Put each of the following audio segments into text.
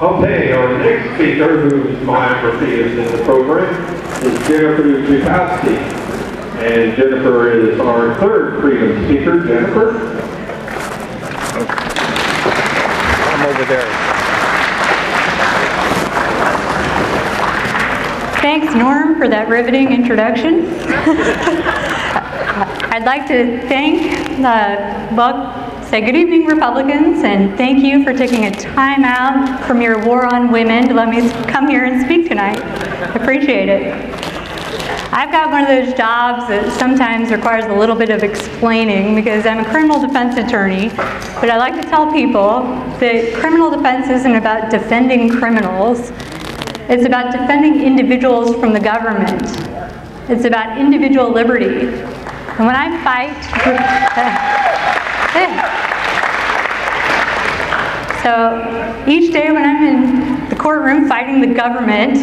Okay, our next speaker, whose biography is in the program, is Jennifer Bukowsky. And Jennifer is our third Freedom speaker. Jennifer? I'm over there. Thanks, Norm, for that riveting introduction. I'd like to say good evening, Republicans, and thank you for taking a time out from your war on women to let me come here and speak tonight. I appreciate it. I've got one of those jobs that sometimes requires a little bit of explaining because I'm a criminal defense attorney, but I like to tell people that criminal defense isn't about defending criminals. It's about defending individuals from the government. It's about individual liberty. And when I fight, so each day when I'm in the courtroom fighting the government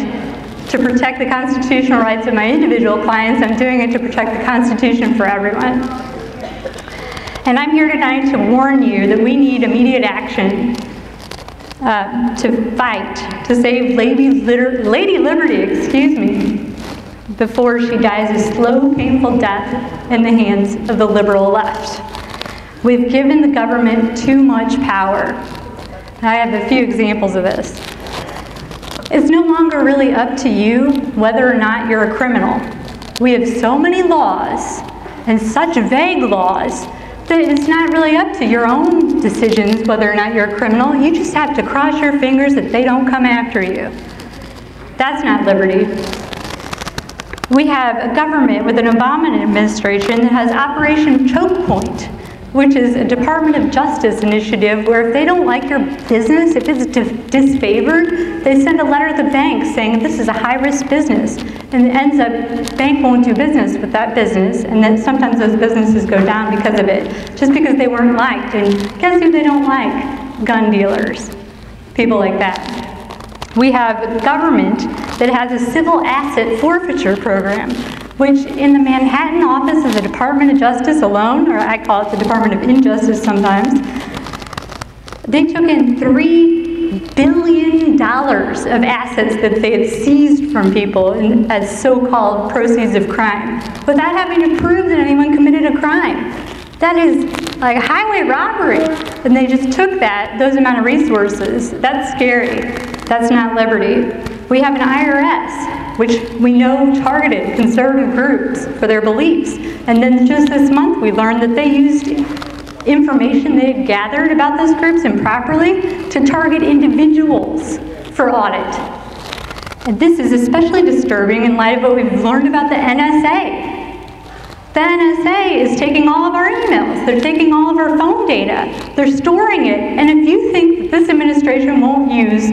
to protect the constitutional rights of my individual clients, I'm doing it to protect the Constitution for everyone. And I'm here tonight to warn you that we need immediate action to fight to save Lady Liberty, before she dies a slow, painful death in the hands of the liberal left. We've given the government too much power. I have a few examples of this. It's no longer really up to you whether or not you're a criminal. We have so many laws, and such vague laws, that it's not really up to your own decisions whether or not you're a criminal. You just have to cross your fingers that they don't come after you. That's not liberty. We have a government with an Obama administration that has Operation Choke Point, which is a Department of Justice initiative where if they don't like your business, if it's disfavored, they send a letter to the bank saying this is a high-risk business. And it ends up, the bank won't do business with that business, and then sometimes those businesses go down because of it, just because they weren't liked. And guess who they don't like? Gun dealers, people like that. We have a government that has a civil asset forfeiture program, which in the Manhattan office of the Department of Justice alone, or I call it the Department of Injustice sometimes, they took in $3 billion of assets that they had seized from people as so-called proceeds of crime, without having to prove that anyone committed a crime. That is like highway robbery. And they just took those amount of resources. That's scary. That's not liberty. We have an IRS, which we know targeted conservative groups for their beliefs. And then just this month we learned that they used information they had gathered about those groups improperly to target individuals for audit. And this is especially disturbing in light of what we've learned about the NSA. The NSA is taking all of our emails. They're taking all of our phone data. They're storing it. And if you think that this administration won't use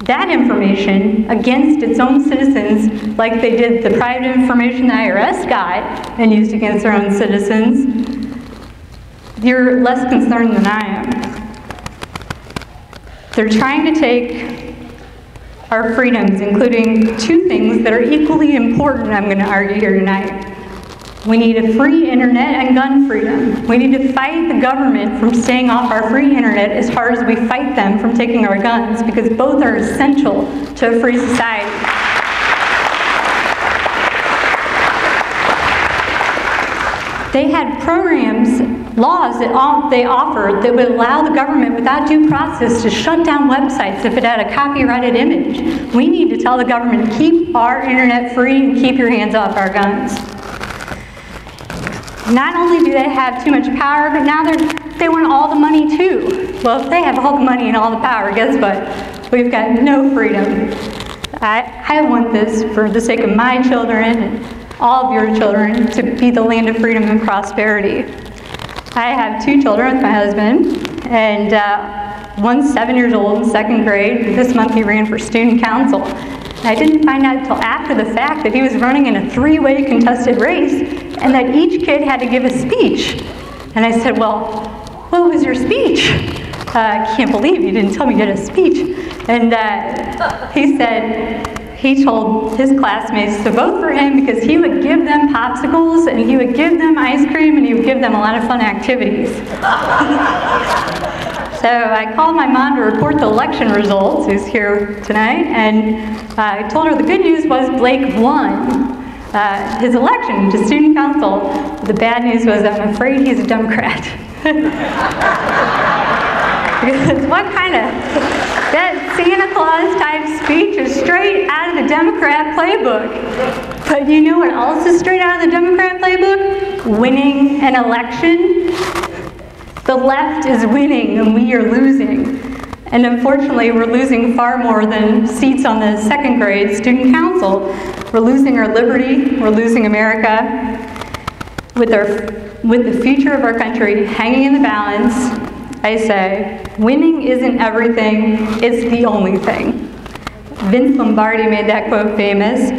that information against its own citizens like they did the private information the IRS got and used against their own citizens, you're less concerned than I am. They're trying to take our freedoms, including two things that are equally important, I'm going to argue here tonight. We need a free internet and gun freedom. We need to fight the government from staying off our free internet as hard as we fight them from taking our guns, because both are essential to a free society. They had programs, laws that they offered that would allow the government without due process to shut down websites if it had a copyrighted image. We need to tell the government, keep our internet free and keep your hands off our guns. Not only do they have too much power, but now they want all the money too. Well, if they have all the money and all the power, guess what? We've got no freedom. I want this for the sake of my children and all of your children to be the land of freedom and prosperity. I have two children with my husband, and one's 7 years old in second grade. This month he ran for student council. I didn't find out until after the fact that he was running in a three-way contested race and that each kid had to give a speech. And I said, well, what was your speech? I can't believe you didn't tell me you had a speech. And he said he told his classmates to vote for him because he would give them popsicles and he would give them ice cream and he would give them a lot of fun activities. So I called my mom to report the election results, who's here tonight, and I told her the good news was Blake won his election to student council. The bad news was I'm afraid he's a Democrat. Because what kind of, that Santa Claus type speech is straight out of the Democrat playbook. But you know what else is straight out of the Democrat playbook? Winning an election. The left is winning and we are losing. And unfortunately, we're losing far more than seats on the second grade student council. We're losing our liberty, we're losing America. With the future of our country hanging in the balance, I say, winning isn't everything, it's the only thing. Vince Lombardi made that quote famous.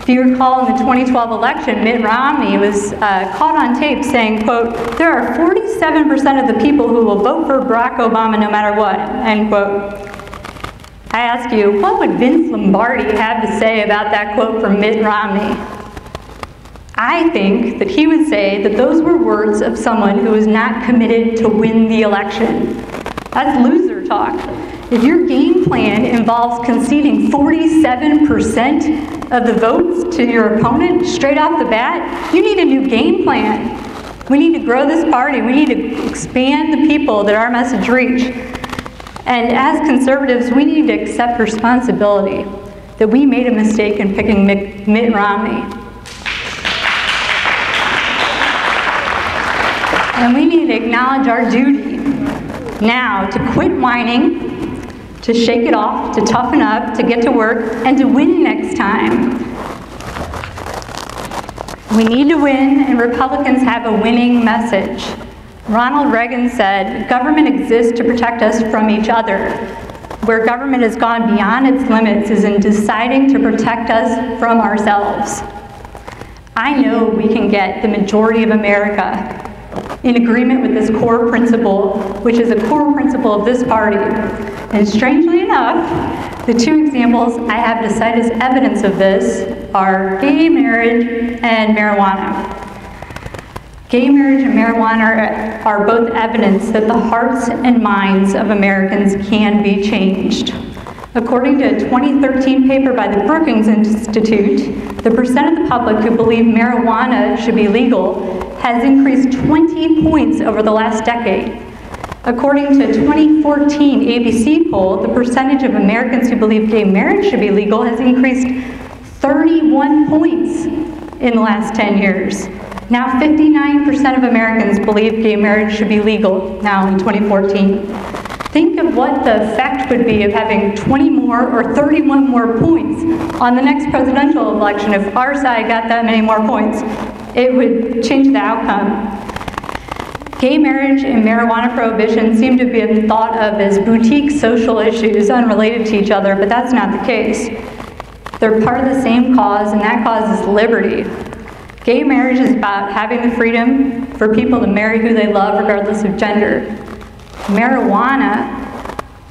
If you recall, in the 2012 election, Mitt Romney was caught on tape saying, quote, "There are 47% of the people who will vote for Barack Obama no matter what," end quote. I ask you, what would Vince Lombardi have to say about that quote from Mitt Romney? I think that he would say that those were words of someone who is not committed to win the election. That's loser talk. If your game plan involves conceding 47% of the votes to your opponent straight off the bat, you need a new game plan. We need to grow this party. We need to expand the people that our message reach. And as conservatives, we need to accept responsibility that we made a mistake in picking Mitt Romney. And we need to acknowledge our duty now to quit whining, to shake it off, to toughen up, to get to work, and to win next time. We need to win, and Republicans have a winning message. Ronald Reagan said, "Government exists to protect us from each other. Where government has gone beyond its limits is in deciding to protect us from ourselves." I know we can get the majority of America in agreement with this core principle, which is a core principle of this party. And strangely enough, the two examples I have to cite as evidence of this are gay marriage and marijuana. Gay marriage and marijuana are both evidence that the hearts and minds of Americans can be changed. According to a 2013 paper by the Brookings Institute, the percent of the public who believe marijuana should be legal has increased 20 points over the last decade. According to a 2014 ABC poll, the percentage of Americans who believe gay marriage should be legal has increased 31 points in the last 10 years. Now 59% of Americans believe gay marriage should be legal now in 2014. Think of what the effect would be of having 20 more or 31 more points on the next presidential election. If our side got that many more points, it would change the outcome. Gay marriage and marijuana prohibition seem to be thought of as boutique social issues unrelated to each other, but that's not the case. They're part of the same cause, and that cause is liberty. Gay marriage is about having the freedom for people to marry who they love regardless of gender. Marijuana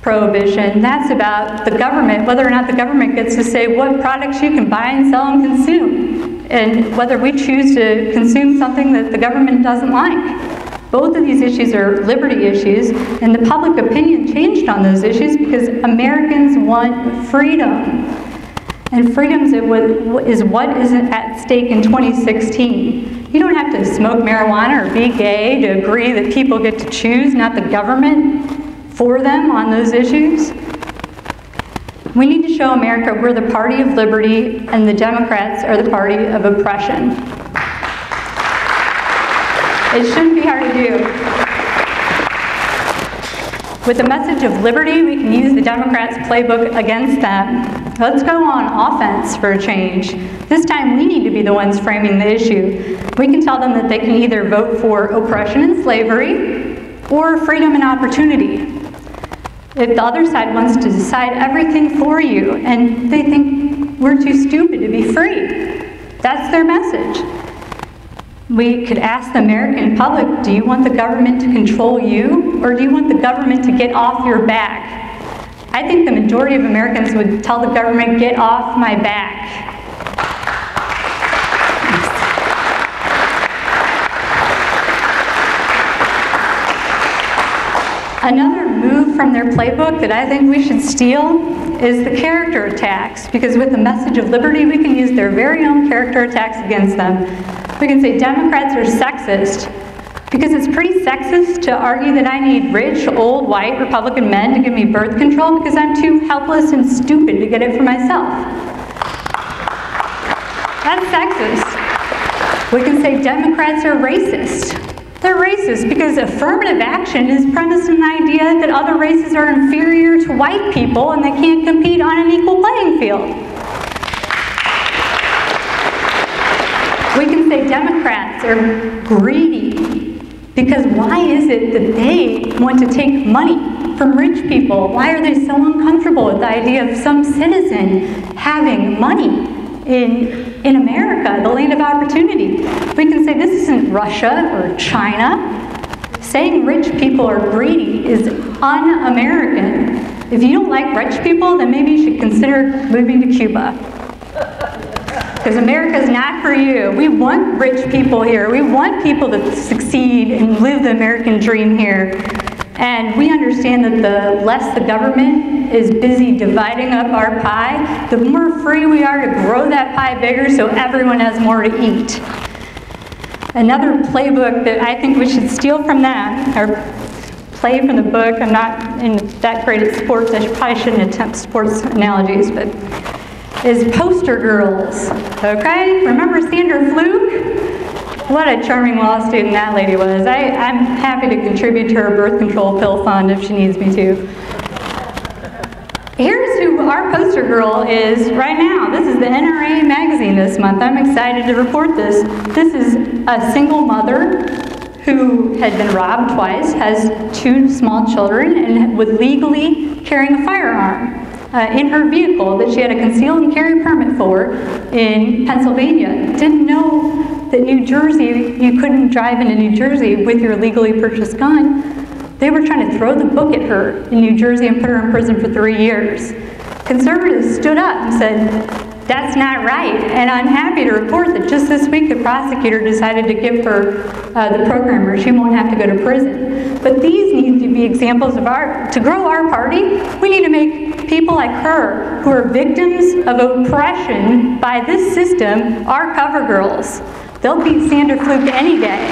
prohibition, that's about the government, whether or not the government gets to say what products you can buy and sell and consume, and whether we choose to consume something that the government doesn't like. Both of these issues are liberty issues, and the public opinion changed on those issues because Americans want freedom. And freedom is what is at stake in 2016. You don't have to smoke marijuana or be gay to agree that people get to choose, not the government, for them on those issues. We need to show America we're the party of liberty and the Democrats are the party of oppression. It shouldn't be hard to do. With the message of liberty, we can use the Democrats' playbook against them. Let's go on offense for a change. This time we need to be the ones framing the issue. We can tell them that they can either vote for oppression and slavery or freedom and opportunity. If the other side wants to decide everything for you and they think we're too stupid to be free, that's their message. We could ask the American public, do you want the government to control you, or do you want the government to get off your back? I think the majority of Americans would tell the government, get off my back. Another move from their playbook that I think we should steal is the character attacks, because with the message of liberty, we can use their very own character attacks against them. We can say Democrats are sexist, because it's pretty sexist to argue that I need rich, old, white Republican men to give me birth control because I'm too helpless and stupid to get it for myself. That's sexist. We can say Democrats are racist. They're racist because affirmative action is premised on the idea that other races are inferior to white people and they can't compete on an equal playing field. We can say Democrats are greedy because why is it that they want to take money from rich people? Why are they so uncomfortable with the idea of some citizen having money in America, the land of opportunity? We can say this isn't Russia or China. Saying rich people are greedy is un-American. If you don't like rich people, then maybe you should consider moving to Cuba. Because America's not for you. We want rich people here. We want people to succeed and live the American dream here. And we understand that the less the government is busy dividing up our pie, the more free we are to grow that pie bigger so everyone has more to eat. Another playbook that I think we should steal from them, or play from the book, I'm not that great at sports, I probably shouldn't attempt sports analogies, but is poster girls, okay? Remember Sandra Fluke? What a charming law student that lady was. I'm happy to contribute to her birth control pill fund if she needs me to. Here's who our poster girl is right now. This is the NRA magazine this month. I'm excited to report this. This is a single mother who had been robbed twice, has 2 small children, and was legally carrying a firearm in her vehicle that she had a concealed and carry permit for in Pennsylvania. Didn't know that New Jersey, you couldn't drive into New Jersey with your legally purchased gun. They were trying to throw the book at her in New Jersey and put her in prison for 3 years. Conservatives stood up and said, that's not right. And I'm happy to report that just this week the prosecutor decided to give her the program where she won't have to go to prison. But these need to be examples of to grow our party, we need to make people like her who are victims of oppression by this system our cover girls. They'll beat Sandra Fluke any day.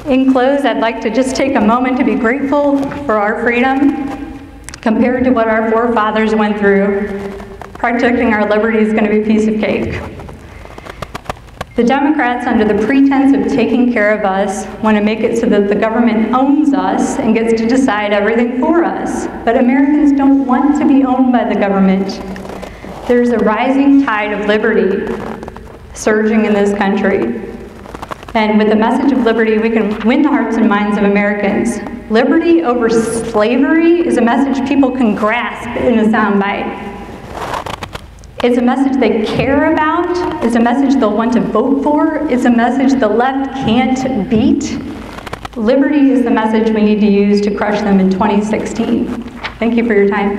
In close, I'd like to just take a moment to be grateful for our freedom. Compared to what our forefathers went through, protecting our liberty is going to be a piece of cake. The Democrats, under the pretense of taking care of us, want to make it so that the government owns us and gets to decide everything for us. But Americans don't want to be owned by the government. There's a rising tide of liberty surging in this country. And with the message of liberty, we can win the hearts and minds of Americans. Liberty over slavery is a message people can grasp in a soundbite. It's a message they care about. It's a message they'll want to vote for. It's a message the left can't beat. Liberty is the message we need to use to crush them in 2016. Thank you for your time.